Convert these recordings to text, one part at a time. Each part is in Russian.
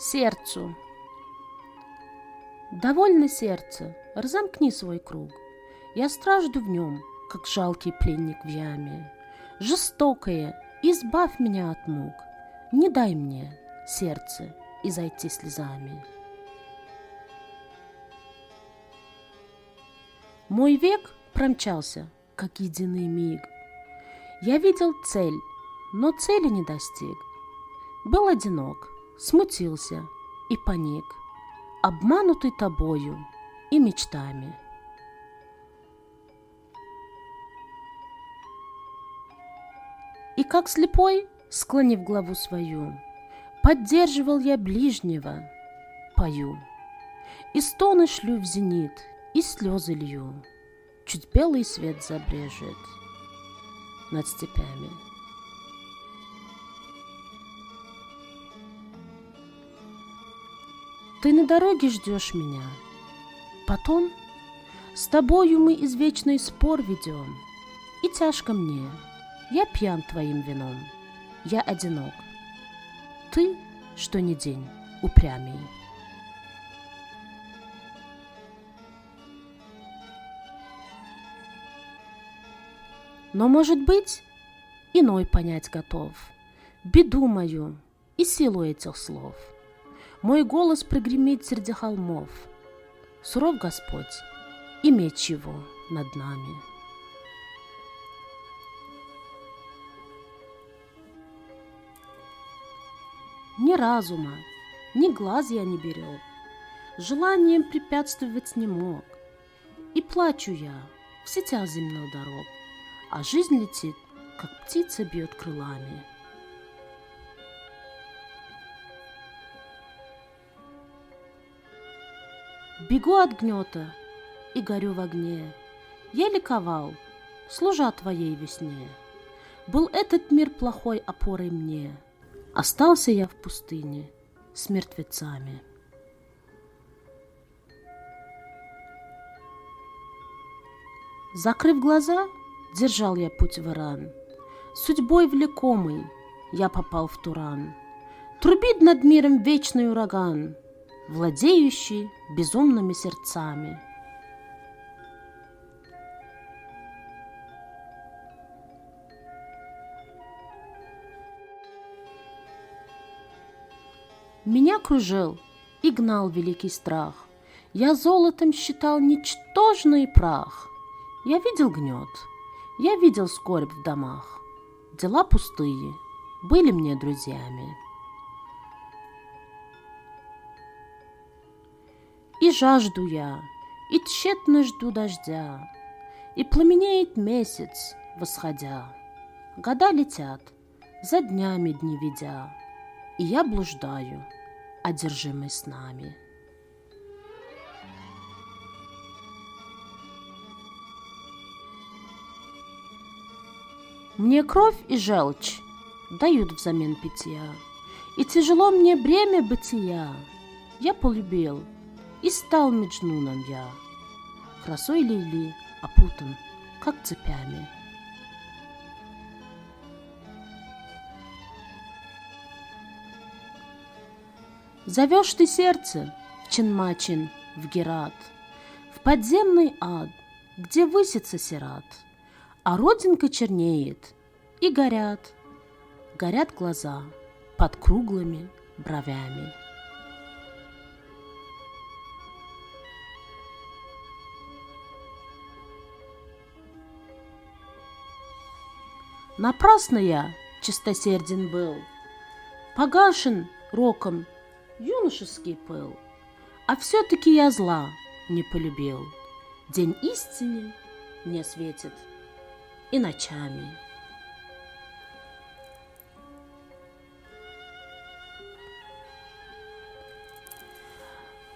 сердцу. Довольно, сердце, разомкни свой круг. Я стражду в нем, как жалкий пленник в яме. Жестокое, избавь меня от мук. Не дай мне, сердце, изойти слезами. Мой век промчался, как единый миг. Я видел цель, но цели не достиг. Был одинок, смутился и паник, обманутый тобою и мечтами. И как слепой, склонив главу свою, поддерживал я ближнего, пою. И стоны шлю в зенит, и слезы лью, чуть белый свет забрежет над степями. Ты на дороге ждешь меня, потом с тобою мы извечный спор ведем, и тяжко мне, я пьян твоим вином, я одинок, ты, что ни день, упрямей. Но, может быть, иной понять готов беду мою и силу этих слов. Мой голос прогремит среди холмов. Суров Господь, и меч его над нами. Ни разума, ни глаз я не берег, желанием препятствовать не мог. И плачу я в сетях земных дорог, а жизнь летит, как птица бьет крылами. Бегу от гнета и горю в огне. Я ликовал, служа твоей весне. Был этот мир плохой опорой мне. Остался я в пустыне с мертвецами. Закрыв глаза, держал я путь в Иран. Судьбой влекомый я попал в Туран. Трубит над миром вечный ураган, владеющий безумными сердцами. Меня кружил и гнал великий страх. Я золотом считал ничтожный прах. Я видел гнет, я видел скорбь в домах. Дела пустые были мне друзьями. И жажду я, и тщетно жду дождя, и пламенеет месяц, восходя. Года летят, за днями дни ведя, и я блуждаю, одержимый снами. Мне кровь и желчь дают взамен питья, и тяжело мне бремя бытия. Я полюбил, и стал Меджнуном я, красой Лейли опутан, как цепями. Зовешь ты сердце в Чинмачин, в Герат, в подземный ад, где высится сират, а родинка чернеет, и горят глаза под круглыми бровями. Напрасно я чистосерден был, погашен роком юношеский пыл, а все-таки я зла не полюбил. День истине мне светит и ночами.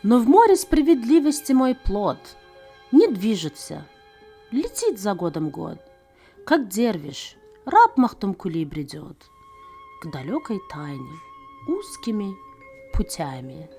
Но в море справедливости мой плод не движется, летит за годом год, как дервиш, раб Махтум-Кули бредет к далекой тайне узкими путями.